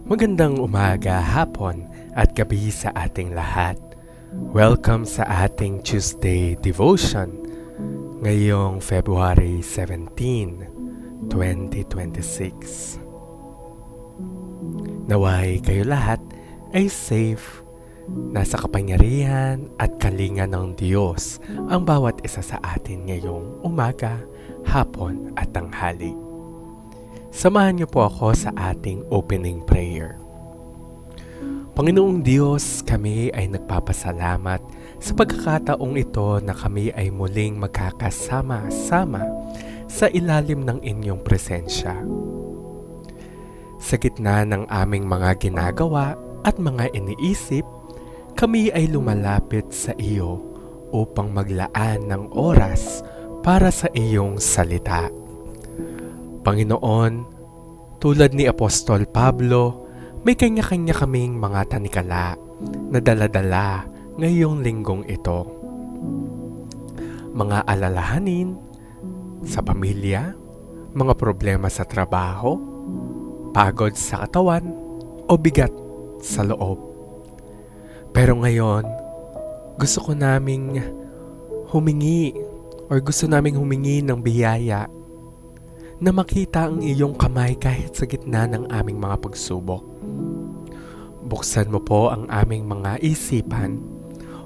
Magandang umaga, hapon at gabi sa ating lahat. Welcome sa ating Tuesday Devotion ngayong February 17, 2026. Naway kayo lahat ay safe, nasa kapangyarihan at kalinga ng Diyos ang bawat isa sa atin ngayong umaga, hapon at tanghali. Samahan niyo po ako sa ating opening prayer. Panginoong Diyos, kami ay nagpapasalamat sa pagkakataong ito na kami ay muling magkakasama-sama sa ilalim ng inyong presensya. Sa gitna ng aming mga ginagawa at mga iniisip, kami ay lumalapit sa iyo upang maglaan ng oras para sa iyong salita. Panginoon, tulad ni Apostol Pablo, may kanya-kanya kaming mga tanikala na dala-dala ngayong linggong ito. Mga alalahanin sa pamilya, mga problema sa trabaho, pagod sa katawan o bigat sa loob. Pero ngayon, gusto naming humingi ng biyaya na makita ang iyong kamay kahit sa gitna ng aming mga pagsubok. Buksan mo po ang aming mga isipan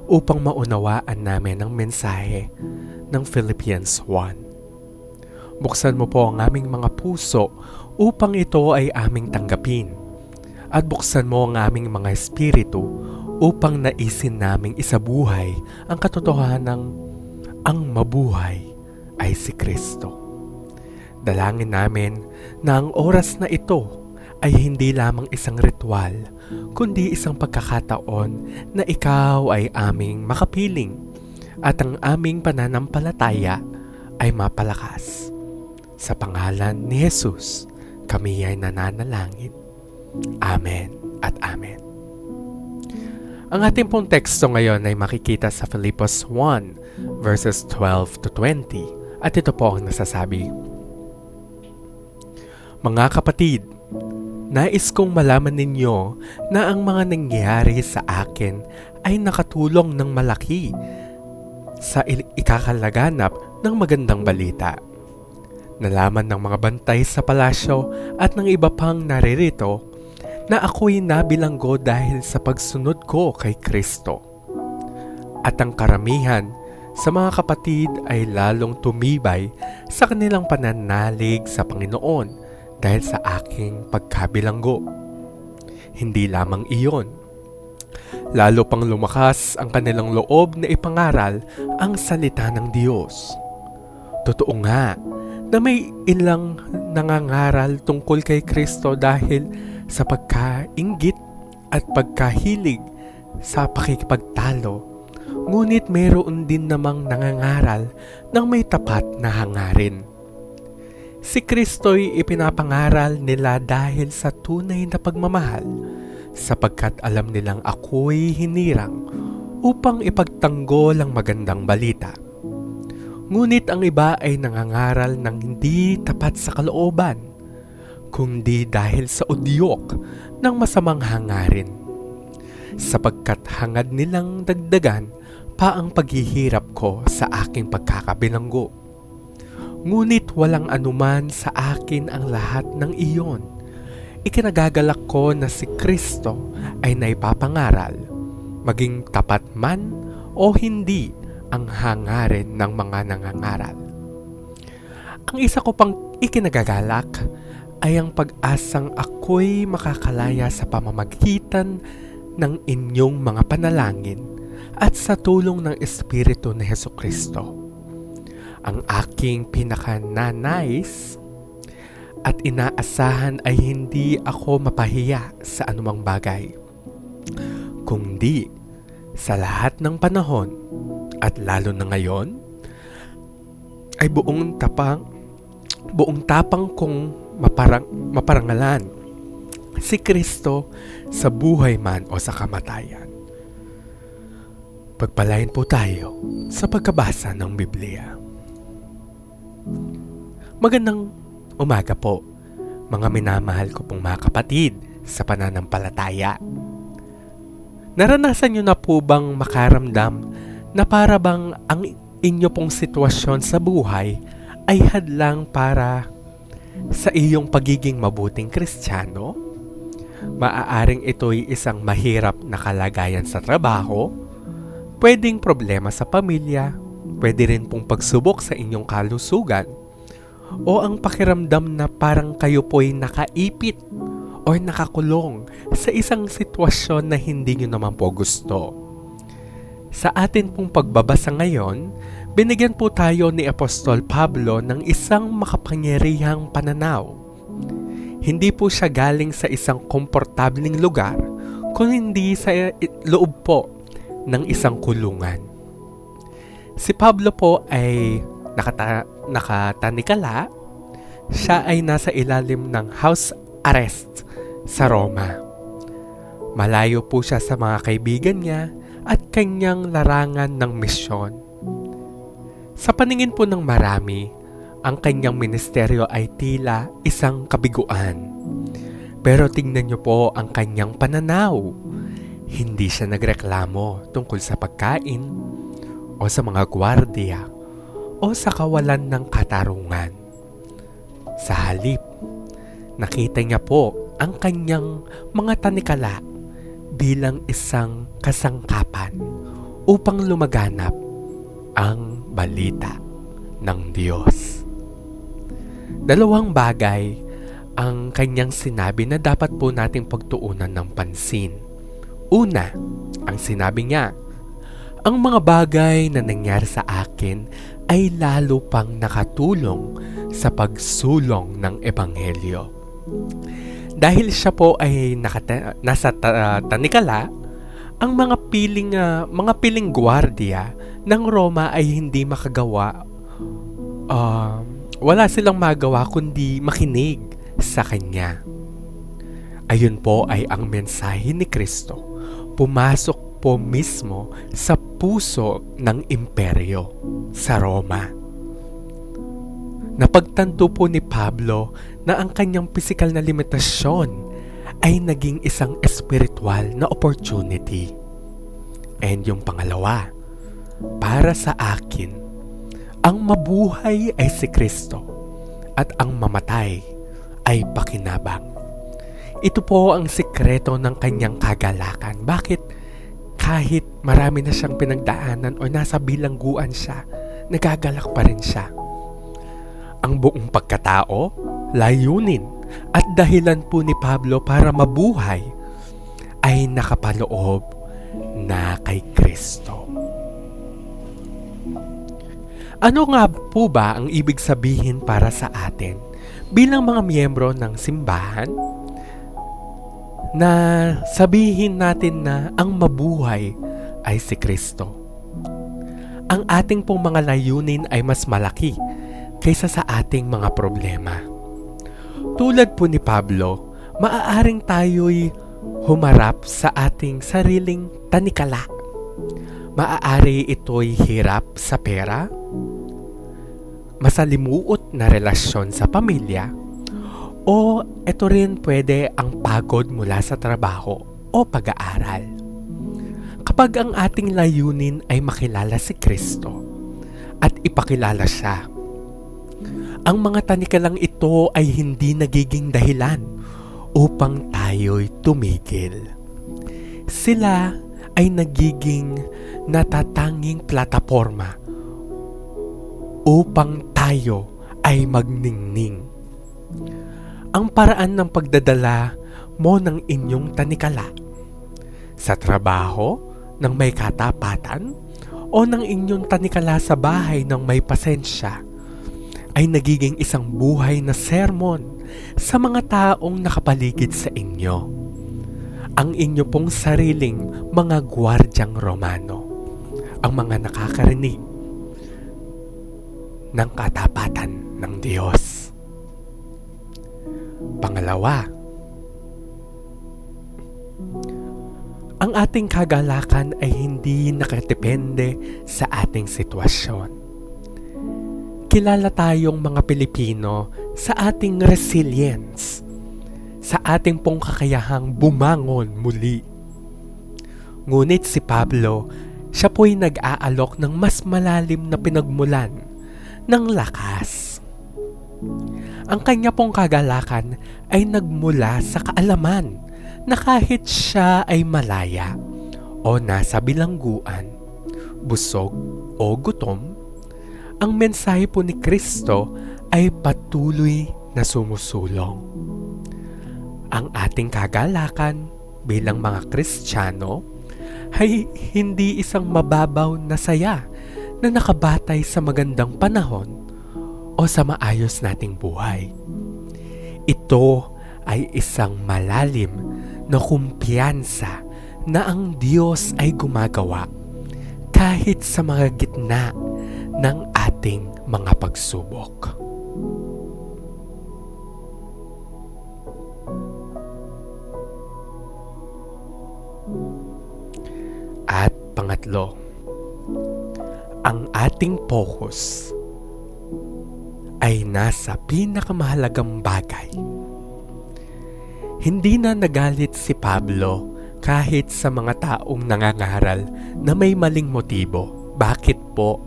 upang maunawaan namin ang mensahe ng Philippians 1. Buksan mo po ang aming mga puso upang ito ay aming tanggapin. At buksan mo ang aming mga espiritu upang naisin naming isabuhay ang katotohanang ang mabuhay ay si Kristo. Dalangin namin na ang oras na ito ay hindi lamang isang ritual, kundi isang pagkakataon na ikaw ay aming makapiling at ang aming pananampalataya ay mapalakas. Sa pangalan ni Jesus, kami ay nananalangin. Amen at Amen. Ang ating pong teksto ngayon ay makikita sa Filipos 1 verses 12 to 20 at ito po ang nasasabi. Mga kapatid, nais kong malaman ninyo na ang mga nangyayari sa akin ay nakatulong ng malaki sa ikakalaganap ng magandang balita. Nalaman ng mga bantay sa palasyo at ng iba pang naririto na ako'y nabilanggo dahil sa pagsunod ko kay Kristo. At ang karamihan sa mga kapatid ay lalong tumibay sa kanilang pananalig sa Panginoon dahil sa aking pagkabilanggo. Hindi lamang iyon. Lalo pang lumakas ang kanilang loob na ipangaral ang salita ng Diyos. Totoo nga na may ilang nangangaral tungkol kay Kristo dahil sa pagkainggit at pagkahilig sa pakikipagtalo. Ngunit mayroon din namang nangangaral ng may tapat na hangarin. Si Kristo'y ipinapangaral nila dahil sa tunay na pagmamahal, sapagkat alam nilang ako'y hinirang upang ipagtanggol ang magandang balita. Ngunit ang iba ay nangangaral ng hindi tapat sa kalooban, kundi dahil sa udyok ng masamang hangarin, sapagkat hangad nilang dagdagan pa ang paghihirap ko sa aking pagkakabilanggo. Ngunit walang anuman sa akin ang lahat ng iyon. Ikinagagalak ko na si Kristo ay naipapangaral, maging tapat man o hindi ang hangarin ng mga nangangaral. Ang isa ko pang ikinagagalak ay ang pag-asang ako'y makakalaya sa pamamagitan ng inyong mga panalangin at sa tulong ng Espiritu ni Hesukristo. Ang aking pinakananais at inaasahan ay hindi ako mapahiya sa anumang bagay, kundi sa lahat ng panahon at lalo na ngayon ay buong tapang kong maparangalan si Kristo sa buhay man o sa kamatayan. Pagpalain po tayo sa pagkabasa ng Biblia. Magandang umaga po, mga minamahal ko pong mga kapatid sa pananampalataya. Naranasan nyo na po bang makaramdam na para bang ang inyo pong sitwasyon sa buhay ay hadlang para sa iyong pagiging mabuting Kristiyano? Maaaring ito'y isang mahirap na kalagayan sa trabaho, pwedeng problema sa pamilya, pwede rin pong pagsubok sa inyong kalusugan, o ang pakiramdam na parang kayo po'y nakaipit o nakakulong sa isang sitwasyon na hindi nyo naman po gusto. Sa atin pong pagbabasa ngayon, binigyan po tayo ni Apostol Pablo ng isang makapangyarihang pananaw. Hindi po siya galing sa isang komportabling lugar, kundi sa loob po ng isang kulungan. Si Pablo po ay nakatanikala. Siya ay nasa ilalim ng house arrest sa Roma. Malayo po siya sa mga kaibigan niya at kanyang larangan ng misyon. Sa paningin po ng marami, ang kanyang ministeryo ay tila isang kabiguan. Pero tingnan niyo po ang kanyang pananaw. Hindi siya nagreklamo tungkol sa pagkain o sa mga gwardiya o sa kawalan ng katarungan. Sa halip, nakita niya po ang kanyang mga tanikala bilang isang kasangkapan upang lumaganap ang balita ng Diyos. Dalawang bagay ang kanyang sinabi na dapat po nating pagtuunan ng pansin. Una, ang sinabi niya, ang mga bagay na nangyari sa akin ay lalo pang nakatulong sa pagsulong ng Ebanghelyo. Dahil siya po ay nasa tanikala, ang mga piling gwardiya ng Roma ay hindi makagawa. Wala silang magawa kundi makinig sa kanya. Ayun po ay ang mensahe ni Kristo. Pumasok po mismo sa puso ng imperyo sa Roma. Napagtanto po ni Pablo na ang kanyang pisikal na limitasyon ay naging isang espiritual na opportunity. And yung pangalawa, para sa akin, ang mabuhay ay si Kristo at ang mamatay ay pakinabang. Ito po ang sikreto ng kanyang kagalakan. Bakit? Kahit marami na siyang pinagdaanan o nasa bilangguan siya, nagagalak pa rin siya. Ang buong pagkatao, layunin at dahilan po ni Pablo para mabuhay ay nakapaloob na kay Kristo. Ano nga po ba ang ibig sabihin para sa atin bilang mga miyembro ng simbahan? Na sabihin natin na ang mabuhay ay si Kristo. Ang ating pong mga layunin ay mas malaki kaysa sa ating mga problema. Tulad po ni Pablo, maaaring tayo'y humarap sa ating sariling tanikala. Maaari ito'y hirap sa pera, masalimuot na relasyon sa pamilya, o ito rin pwede ang pagod mula sa trabaho o pag-aaral. Kapag ang ating layunin ay makilala si Kristo at ipakilala siya, ang mga tanikalang ito ay hindi nagiging dahilan upang tayo'y tumigil. Sila ay nagiging natatanging plataporma upang tayo ay magningning. Ang paraan ng pagdadala mo ng inyong tanikala sa trabaho ng may katapatan o ng inyong tanikala sa bahay ng may pasensya ay nagiging isang buhay na sermon sa mga taong nakapaligid sa inyo. Ang inyo pong sariling mga gwardyang Romano, ang mga nakakarinig ng katapatan ng Diyos. Pangalawa, ang ating kagalakan ay hindi nakadepende sa ating sitwasyon. Kilala tayong mga Pilipino sa ating resilience, sa ating pong kakayahang bumangon muli. Ngunit si Pablo, siya po'y nag-aalok ng mas malalim na pinagmulan ng lakas. Ang kanya pong kagalakan ay nagmula sa kaalaman na kahit siya ay malaya o nasa bilangguan, busog o gutom, ang mensahe po ni Kristo ay patuloy na sumusulong. Ang ating kagalakan bilang mga Kristiyano ay hindi isang mababaw na saya na nakabatay sa magandang panahon o sa maayos nating buhay. Ito ay isang malalim na kumpiyansa na ang Diyos ay gumagawa kahit sa mga gitna ng ating mga pagsubok. At pangatlo, ang ating focus ay nasa pinakamahalagang bagay. Hindi na nagalit si Pablo kahit sa mga taong nangangaral na may maling motibo. Bakit po?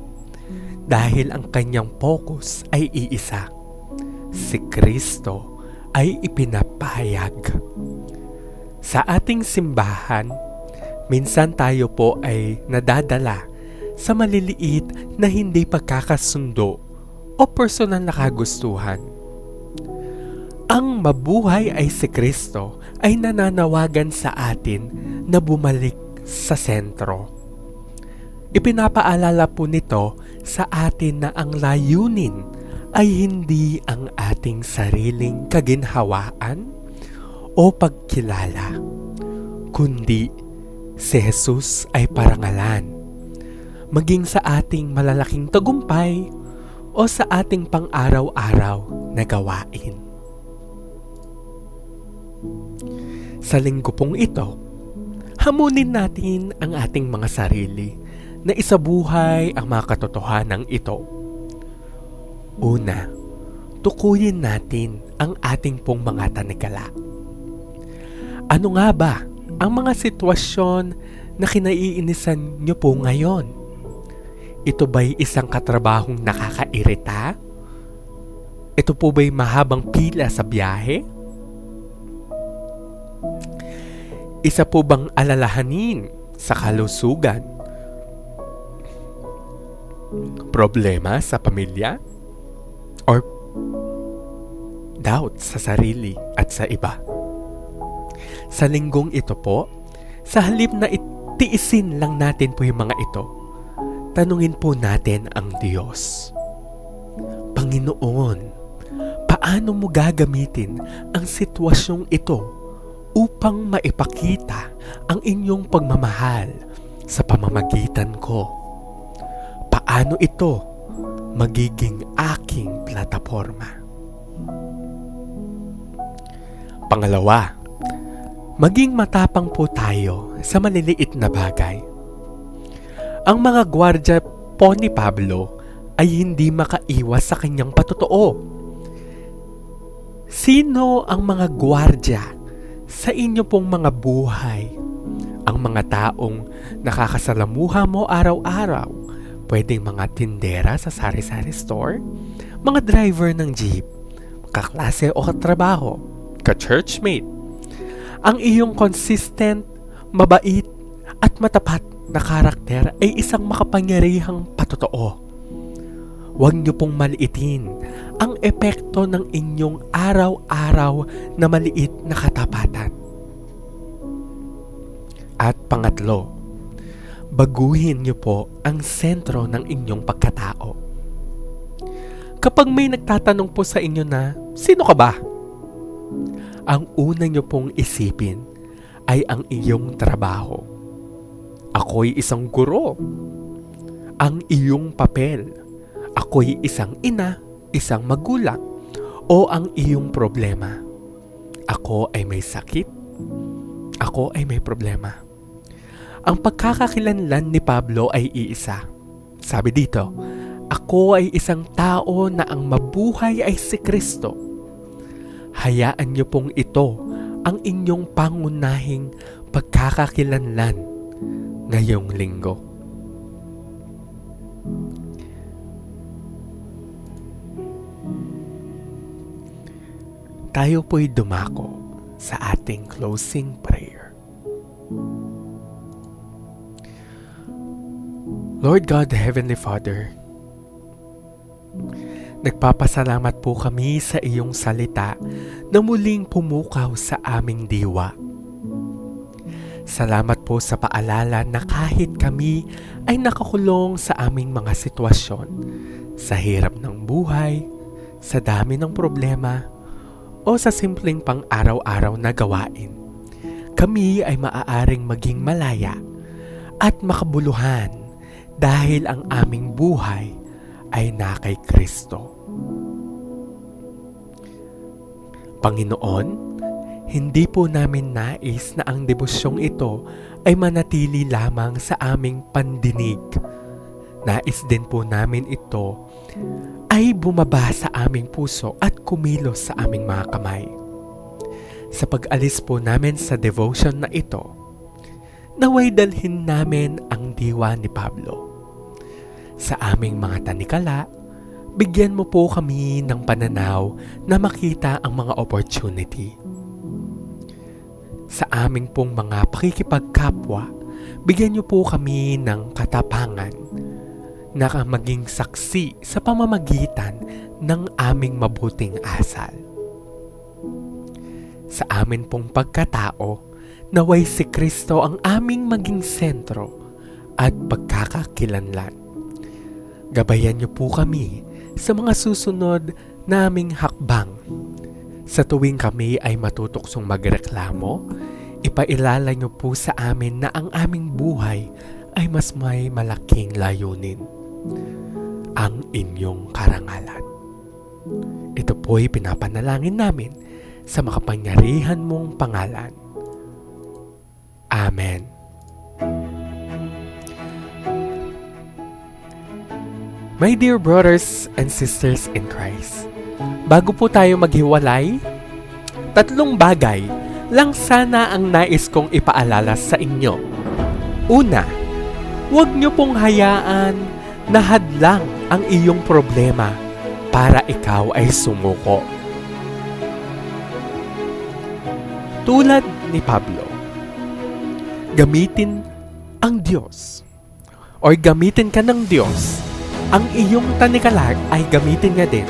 Dahil ang kanyang focus ay iisa. Si Kristo ay ipinapahayag. Sa ating simbahan, minsan tayo po ay nadadala sa maliliit na hindi pagkakasundo o personal na kagustuhan. Ang mabuhay ay si Kristo ay nananawagan sa atin na bumalik sa sentro. Ipinapaalala po nito sa atin na ang layunin ay hindi ang ating sariling kaginhawaan o pagkilala, kundi si Jesus ay parangalan, maging sa ating malalaking tagumpay o sa ating pang-araw-araw na gawain. Sa linggo pong ito, hamunin natin ang ating mga sarili na isabuhay ang mga katotohanan ito. Una, tukuyin natin ang ating pong mga tanikala. Ano nga ba ang mga sitwasyon na kinaiinisan nyo po ngayon? Ito ba'y isang katrabahong nakakairita? Ito po ba'y mahabang pila sa biyahe? Isa po bang alalahanin sa kalusugan? Problema sa pamilya? Or doubt sa sarili at sa iba? Sa linggong ito po, sa halip na itiisin lang natin po yung mga ito, tanungin po natin ang Diyos. Panginoon, paano mo gagamitin ang sitwasyong ito upang maipakita ang inyong pagmamahal sa pamamagitan ko? Paano ito magiging aking plataforma? Pangalawa, maging matapang po tayo sa maliliit na bagay. Ang mga gwardya po ni Pablo ay hindi makaiwas sa kanyang patotoo. Sino ang mga gwardya sa inyo pong mga buhay? Ang mga taong nakakasalamuha mo araw-araw, pwedeng mga tindera sa sari-sari store, mga driver ng jeep, kaklase o katrabaho, ka-churchmate. Ang iyong consistent, mabait at matapat na karakter ay isang makapangyarihang patotoo. Huwag niyo pong maliitin ang epekto ng inyong araw-araw na maliit na katapatan. At pangatlo, baguhin niyo po ang sentro ng inyong pagkatao. Kapag may nagtatanong po sa inyo na, sino ka ba? Ang una niyo pong isipin ay ang iyong trabaho. Ako'y isang guro. Ang iyong papel. Ako'y isang ina, isang magulang, o ang iyong problema. Ako ay may sakit. Ako ay may problema. Ang pagkakakilanlan ni Pablo ay iisa. Sabi dito, ako ay isang tao na ang mabuhay ay si Kristo. Hayaan niyo pong ito ang inyong pangunahing pagkakakilanlan ngayong linggo. Tayo po'y dumako sa ating closing prayer. Lord God, Heavenly Father, nagpapasalamat po kami sa iyong salita na muling pumukaw sa aming diwa. Salamat po sa paalala na kahit kami ay nakakulong sa aming mga sitwasyon, sa hirap ng buhay, sa dami ng problema, o sa simpleng pang-araw-araw na gawain, kami ay maaaring maging malaya at makabuluhan dahil ang aming buhay ay na kay Kristo. Panginoon, hindi po namin nais na ang devosyong ito ay manatili lamang sa aming pandinig. Nais din po namin ito ay bumaba sa aming puso at kumilos sa aming mga kamay. Sa pag-alis po namin sa devotion na ito, naway dalhin namin ang diwa ni Pablo. Sa aming mga tanikala, bigyan mo po kami ng pananaw na makita ang mga opportunity. Sa aming pong mga pakikipagkapwa, bigyan niyo po kami ng katapangan na maging saksi sa pamamagitan ng aming mabuting asal. Sa amin pong pagkatao, naway si Kristo ang aming maging sentro at pagkakakilanlan. Gabayan niyo po kami sa mga susunod naming hakbang. Sa tuwing kami ay matutuksong magreklamo, ipailala niyo po sa amin na ang aming buhay ay mas may malaking layunin, ang inyong karangalan. Ito po'y pinapanalangin namin sa makapangyarihan mong pangalan. Amen. My dear brothers and sisters in Christ, bago po tayo maghiwalay, 3 bagay lang sana ang nais kong ipaalala sa inyo. Una, huwag niyo pong hayaan na hadlang ang iyong problema para ikaw ay sumuko. Tulad ni Pablo, gamitin ang Diyos or gamitin ka ng Diyos. Ang iyong tanikalag ay gamitin niya din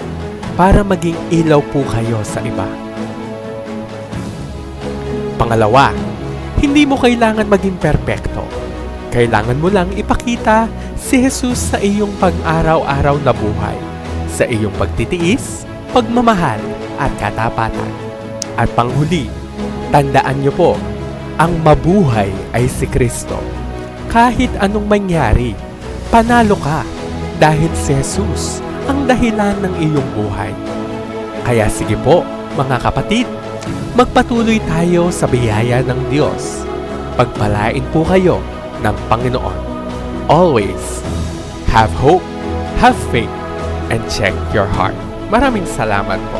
para maging ilaw po kayo sa iba. Pangalawa, hindi mo kailangan maging perpekto. Kailangan mo lang ipakita si Jesus sa iyong pang-araw-araw na buhay, sa iyong pagtitiis, pagmamahal at katapatan. At panghuli, tandaan niyo po, ang mabuhay ay si Kristo. Kahit anong mangyari, panalo ka dahil si Jesus ang dahilan ng iyong buhay. Kaya sige po, mga kapatid, magpatuloy tayo sa biyaya ng Diyos. Pagpalain po kayo ng Panginoon. Always, have hope, have faith, and check your heart. Maraming salamat po.